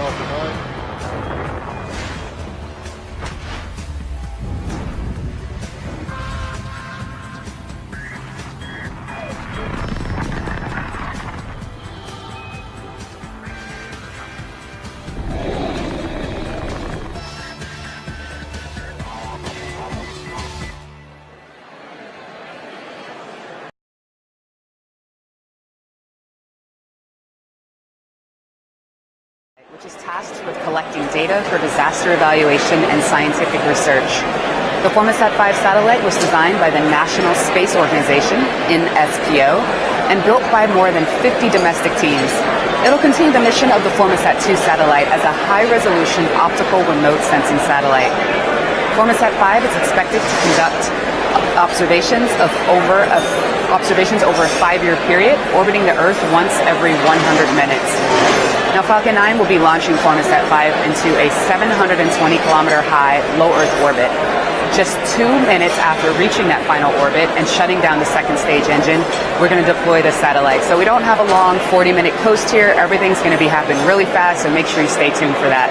Falcon 9. Which is tasked with collecting data for disaster evaluation and scientific research. The Formosat 5 satellite was designed by the National Space Organization, NSPO, and built by more than 50 domestic teams. It'll continue the mission of the Formosat 2 satellite as a high-resolution optical remote sensing satellite. Formosat 5 is expected to conduct observations over a 5-year period, orbiting the Earth once every 100 minutes. Now, Falcon 9 will be launching Formosat 5 into a 720-kilometer high low Earth orbit. Just 2 minutes after reaching that final orbit and shutting down the second stage engine, we're going to deploy the satellite. So we don't have a long 40-minute coast here. Everything's going to be happening really fast, so make sure you stay tuned for that.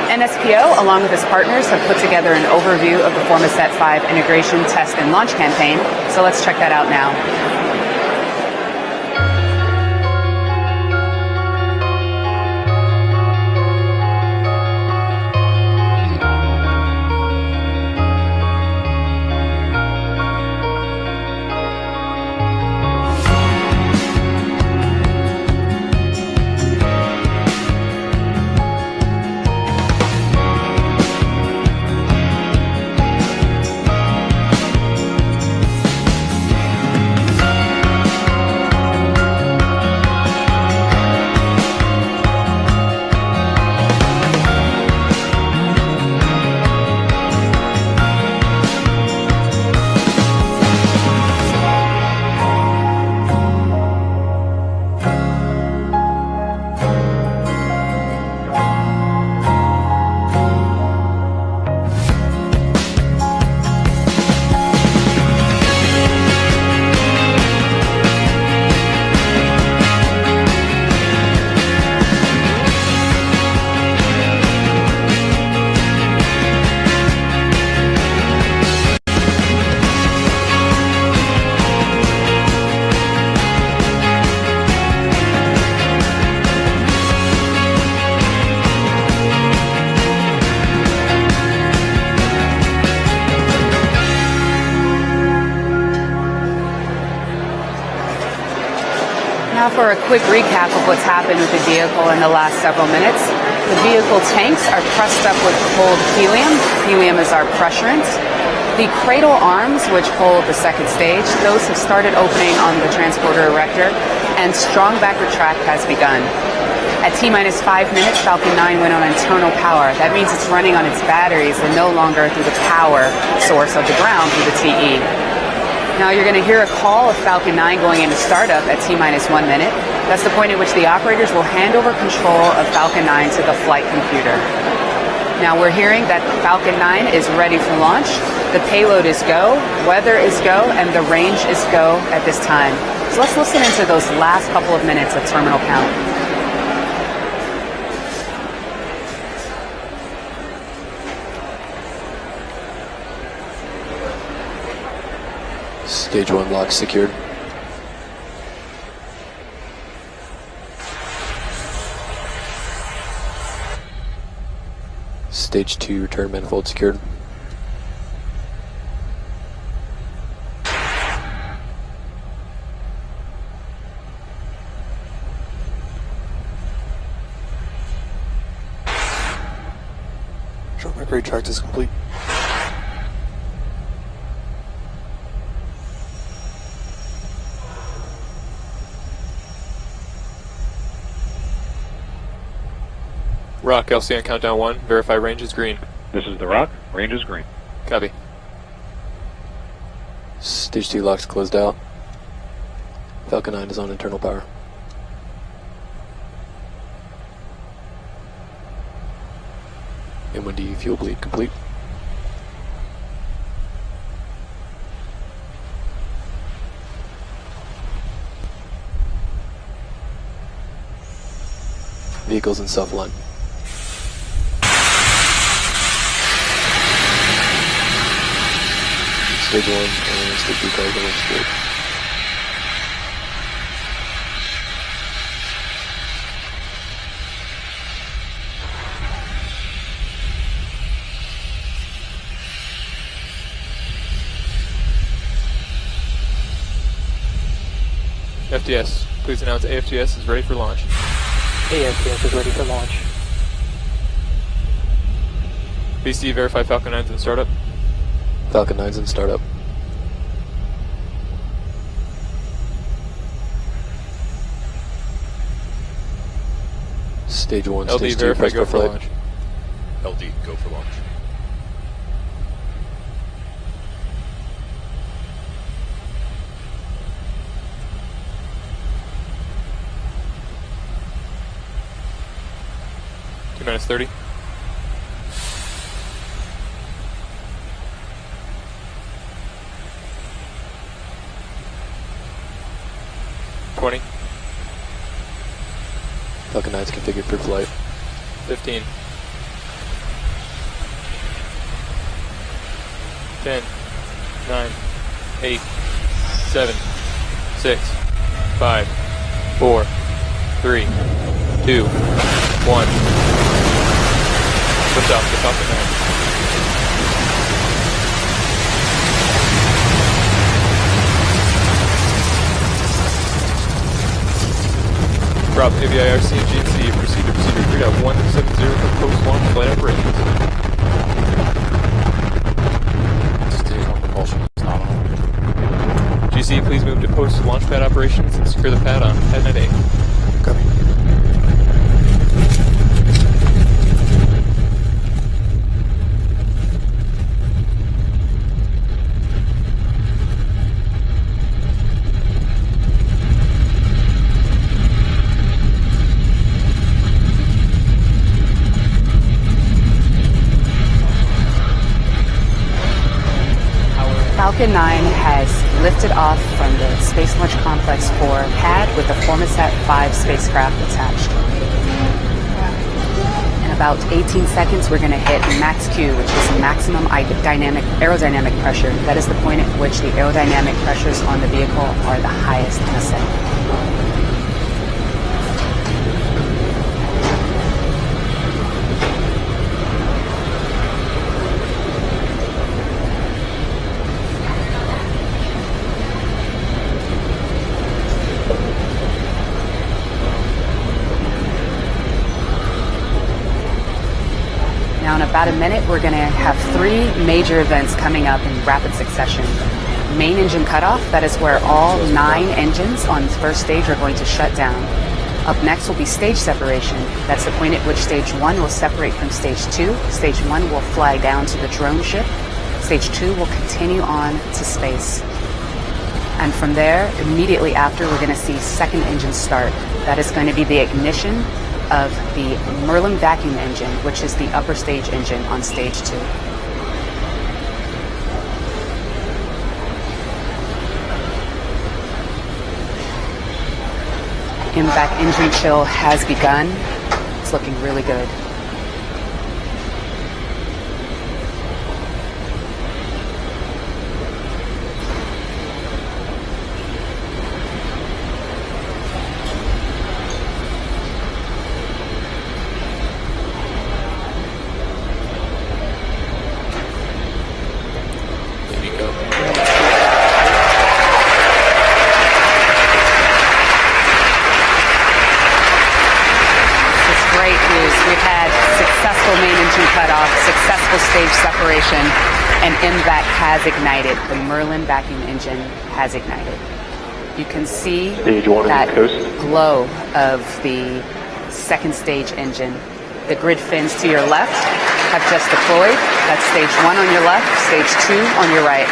NSPO, along with its partners, have put together an overview of the Formosat 5 integration, test, and launch campaign. So let's check that out now. Now for a quick recap of what's happened with the vehicle in the last several minutes. The vehicle tanks are pressed up with cold helium. Helium is our pressurant. The cradle arms, which hold the second stage, those have started opening on the transporter erector, and strong backward track has begun. At T-minus 5 minutes, Falcon 9 went on internal power. That means it's running on its batteries and no longer through the power source of the ground through the TE. Now you're going to hear a call of Falcon 9 going into startup at T-minus 1 minute. That's the point at which the operators will hand over control of Falcon 9 to the flight computer. Now we're hearing that Falcon 9 is ready for launch. The payload is go, weather is go, and the range is go at this time. So let's listen into those last couple of minutes of terminal count. Stage 1 lock secured. Stage 2 return manifold secured. Short microwave tract is complete. Rock, LC on countdown 1, verify range is green. This is the Rock, range is green. Copy. Stage 2 locks closed out. Falcon 9 is on internal power. M1D fuel bleed complete. Vehicles in self-line. stage 1 and stage 2 cars going straight. FTS, please announce AFTS is ready for launch. AFTS is ready for launch. BC, verify Falcon 9's in startup. Falcon 9's in startup. Stage 1, LD, stage 2, verify press go for for flight. launch. LD, go for launch. Minutes 30. Falcon 9's configured for flight. 15. 10, 9, 8, 7, 6, 5, 4, 3, 2, 1. Lift off the Falcon 9. Drop AVIRC and GNC, proceed to procedure 3.170 for post-launch flight operations. Stage 1 propulsion is not on. GC, please move to post-launch pad operations and secure the pad on pad net A. Copy. Falcon 9 has lifted off from the Space Launch Complex 4 pad with the Formosat 5 spacecraft attached. In about 18 seconds, we're going to hit max Q, which is maximum aerodynamic pressure. That is the point at which the aerodynamic pressures on the vehicle are the highest in ascent. Now in about a minute, we're going to have 3 major events coming up in rapid succession. Main engine cutoff, that is where all 9 engines on the first stage are going to shut down. Up next will be stage separation. That's the point at which stage 1 will separate from stage 2. Stage 1 will fly down to the drone ship. Stage 2 will continue on to space. And from there, immediately after, we're going to see second engine start. That is going to be the ignition of the Merlin vacuum engine, which is the upper stage engine on stage 2. MVAC engine chill has begun. It's looking really good. We've had successful main engine cutoff, successful stage separation, and MVAC has ignited. The Merlin vacuum engine has ignited. You can see that glow of the second stage engine. The grid fins to your left have just deployed. That's stage 1 on your left, stage 2 on your right.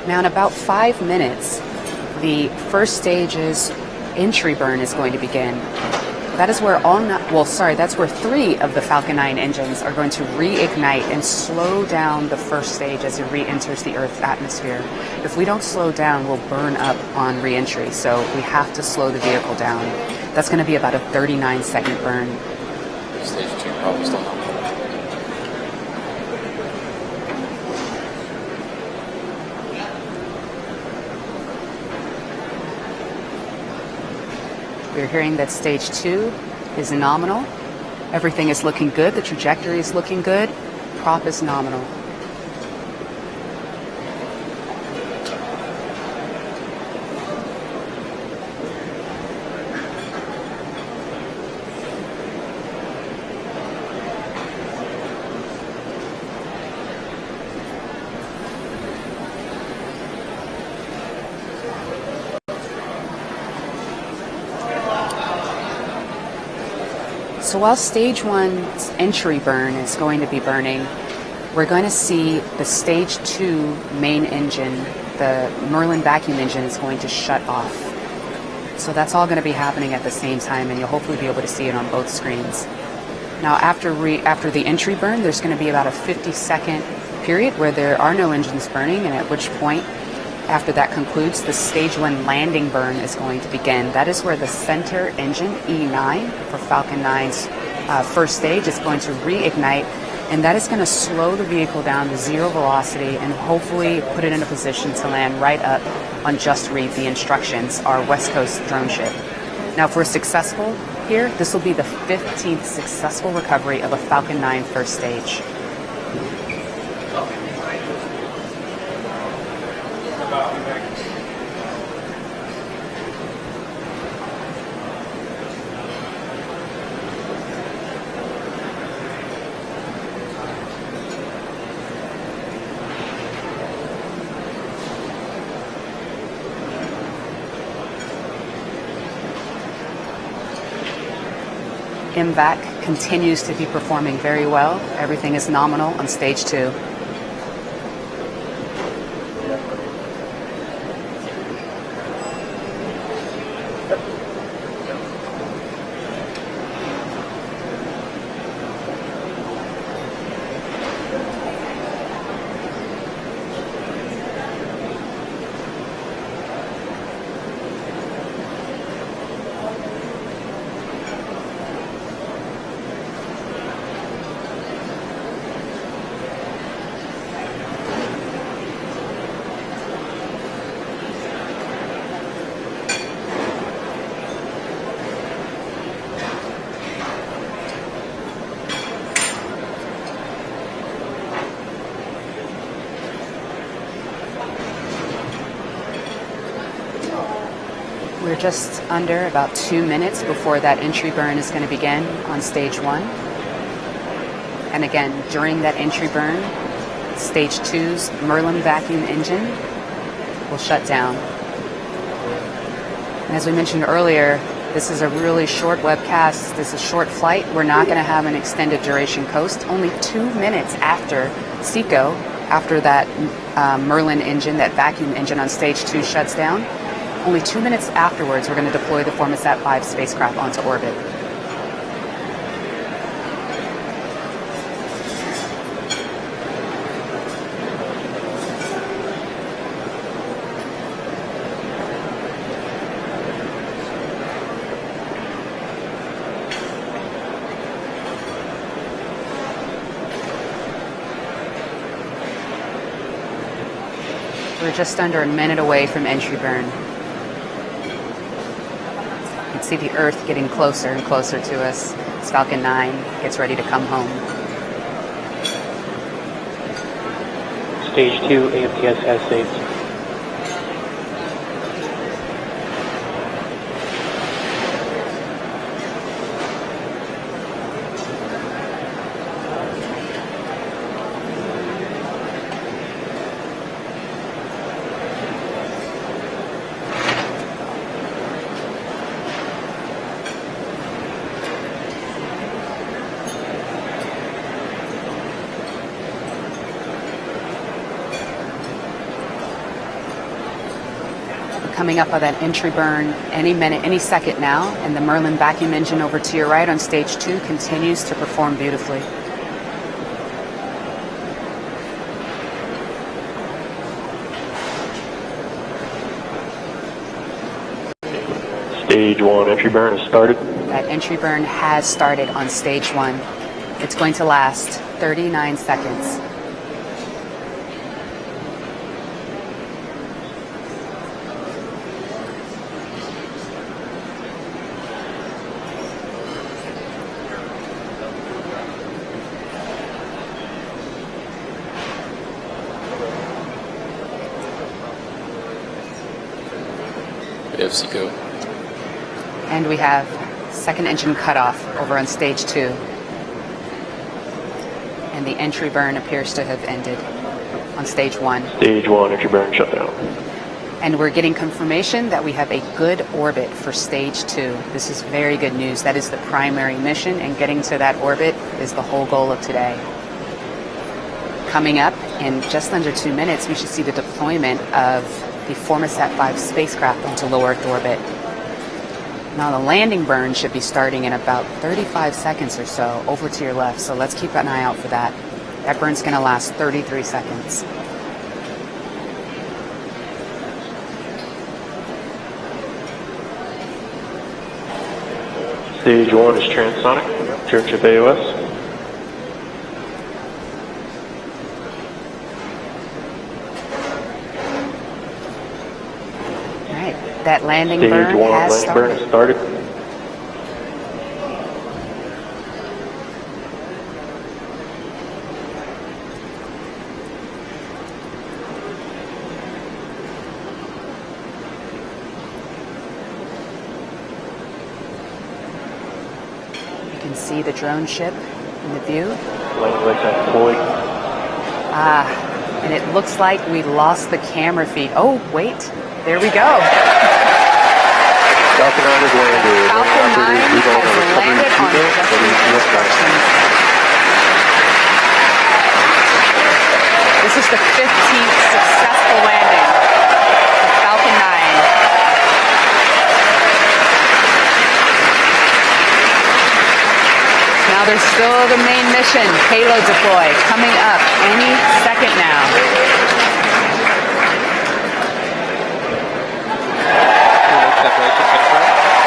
Now in about 5 minutes, the first stage's entry burn is going to begin. That is where that's where 3 of the Falcon 9 engines are going to reignite and slow down the first stage as it re-enters the Earth's atmosphere. If we don't slow down, we'll burn up on re-entry, so we have to slow the vehicle down. That's going to be about a 39-second burn. Stage 2 probably still not. We're hearing that stage 2 is nominal. Everything is looking good. The trajectory is looking good. Prop is nominal. So while stage 1's entry burn is going to be burning, we're going to see the stage 2 main engine, the Merlin vacuum engine, is going to shut off. So that's all going to be happening at the same time, and you'll hopefully be able to see it on both screens. Now after the entry burn, there's going to be about a 50-second period where there are no engines burning, and at which point, after that concludes, the stage 1 landing burn is going to begin. That is where the center engine, E9, for Falcon 9's first stage, is going to reignite, and that is going to slow the vehicle down to 0 velocity and hopefully put it in a position to land right up on Just Read the Instructions, our West Coast drone ship. Now, if we're successful here, this will be the 15th successful recovery of a Falcon 9 first stage. MVAC continues to be performing very well. Everything is nominal on stage 2. We're just under about 2 minutes before that entry burn is going to begin on stage 1. And again, during that entry burn, stage 2's Merlin vacuum engine will shut down. And as we mentioned earlier, this is a really short webcast. This is a short flight. We're not going to have an extended duration coast. Only 2 minutes after SECO, after that Merlin engine, that vacuum engine on stage 2 shuts down, only 2 minutes afterwards, we're going to deploy the Formosat 5 spacecraft onto orbit. We're just under a minute away from entry burn. You can see the Earth getting closer and closer to us as Falcon 9 gets ready to come home. Stage 2 AFTS has saved. coming up on that entry burn any minute, any second now, and the Merlin vacuum engine over to your right on stage 2 continues to perform beautifully. Stage 1 entry burn has started. That entry burn has started on stage 1. It's going to last 39 seconds. FC go. And we have second engine cutoff over on stage 2. And the entry burn appears to have ended on stage 1. Stage 1 entry burn shut down. And we're getting confirmation that we have a good orbit for stage 2. This is very good news. That is the primary mission, and getting to that orbit is the whole goal of today. Coming up in just under 2 minutes, we should see the deployment of the Formosat 5 spacecraft onto low Earth orbit. Now the landing burn should be starting in about 35 seconds or so over to your left, so let's keep an eye out for that. That burn's going to last 33 seconds. Stage 1 is transonic. Church of AOS. That landing Stage burn 1 has landing burn started. has started. You can see the drone ship in the view. Landing legs are deployed. And it looks like we lost the camera feed. Oh, wait. There we go. Falcon 9 has landed. Falcon 9 has landed on instructions. This is the 15th successful landing of Falcon 9. Now there's still the main mission, payload deploy, coming up any second now.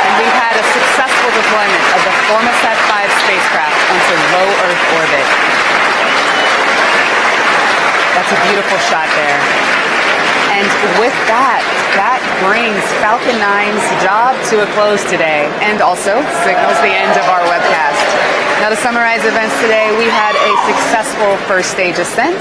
And we've had a successful deployment of the Formosat 5 spacecraft onto low Earth orbit. That's a beautiful shot there. And with that, that brings Falcon 9's job to a close today, and also signals the end of our webcast. Now to summarize events today, we had a successful first stage ascent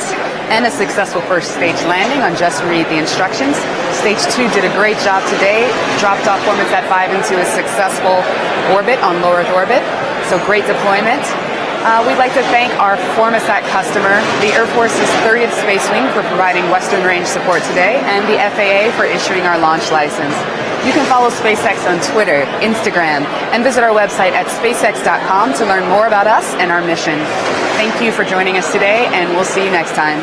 and a successful first stage landing on Just Read the Instructions. Stage 2 did a great job today, dropped off Formosat 5 into a successful orbit on low Earth orbit, so great deployment. We'd like to thank our Formosat customer, the Air Force's 30th Space Wing, for providing Western Range support today, and the FAA for issuing our launch license. You can follow SpaceX on Twitter, Instagram, and visit our website at spacex.com to learn more about us and our mission. Thank you for joining us today, and we'll see you next time.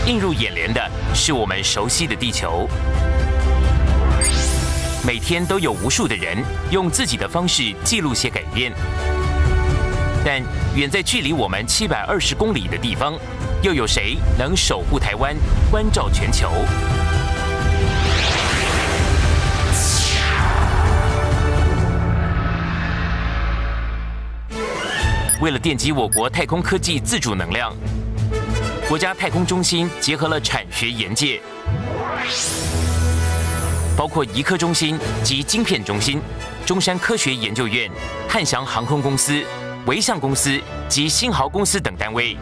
映入眼帘的是我们熟悉的地球，每天都有无数的人用自己的方式记录些改变，但远在距离我们720公里的地方，又有谁能守护台湾，关照全球？为了奠基我国太空科技自主能量，国家太空中心结合了产学研界，包括移科中心及晶片中心、中山科学研究院、汉翔航空公司、维象公司及新豪公司等单位，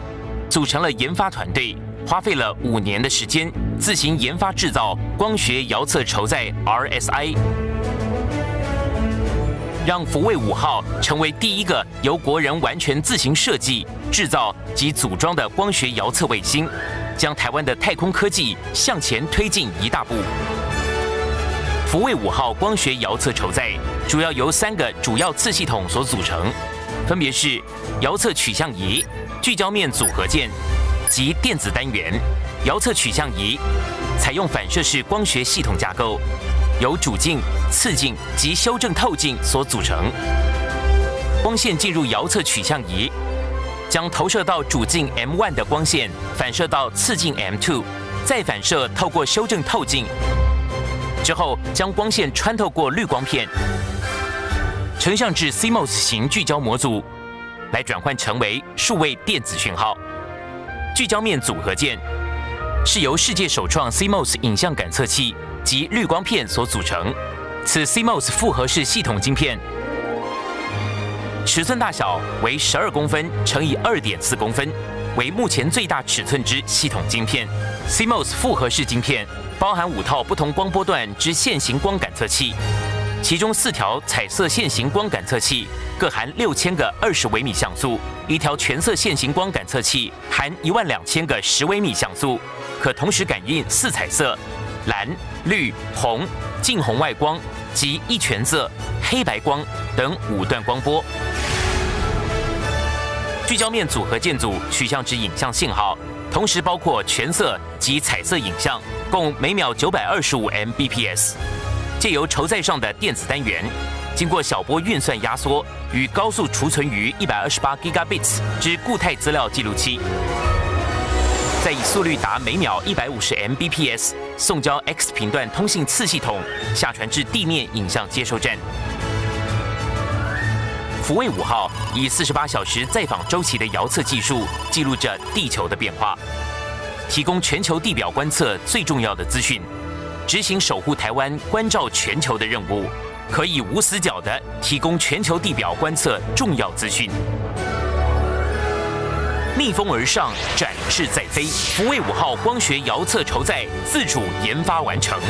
组成了研发团队，花费了5年的时间，自行研发制造光学遥测筹载 RSI， 让福卫5号成为第一个由国人完全自行设计、制造及组装的光学遥测卫星，将台湾的太空科技向前推进一大步。福卫5号光学遥测筹载主要由3个主要次系统所组成，分别是遥测取向仪、聚焦面组合件及电子单元。遥测取向仪采用反射式光学系统架构，由主镜、次镜及修正透镜所组成。光线进入遥测取向仪，将投射到主镜 M1 的光线反射到次镜 M2， 再反射透过修正透镜，之后将光线穿透过滤光片，成像至 CMOS 型聚焦模组，来转换成为数位电子讯号。聚焦面组合件是由世界首创 CMOS 影像感测器及滤光片所组成。此 CMOS 复合式系统晶片尺寸大小为12公分乘以2.4公分，为目前最大尺寸之系统晶片。CMOS 复合式晶片包含5套不同光波段之线型光感测器，其中4条彩色线型光感测器各含6000个20微米像素，1条全色线型光感测器含12000个10微米像素，可同时感应4彩色、蓝、绿、红、近红外光及一全色、黑白光等5段光波。聚焦面组合件组取向之影像信号，同时包括全色及彩色影像，共每秒925 Mbps。借由筹载上的电子单元，经过小波运算压缩，与高速储存于128 Gigabits 之固态资料记录器，再以速率达每秒150 Mbps 送交 X 频段通信次系统，下传至地面影像接收站。福卫5号以48小时在访周期的遥测技术，记录着地球的变化，提供全球地表观测最重要的资讯，执行守护台湾、关照全球的任务，可以无死角地提供全球地表观测重要资讯。逆风而上，展翅在飞。福卫5号光学遥测筹载自主研发完成。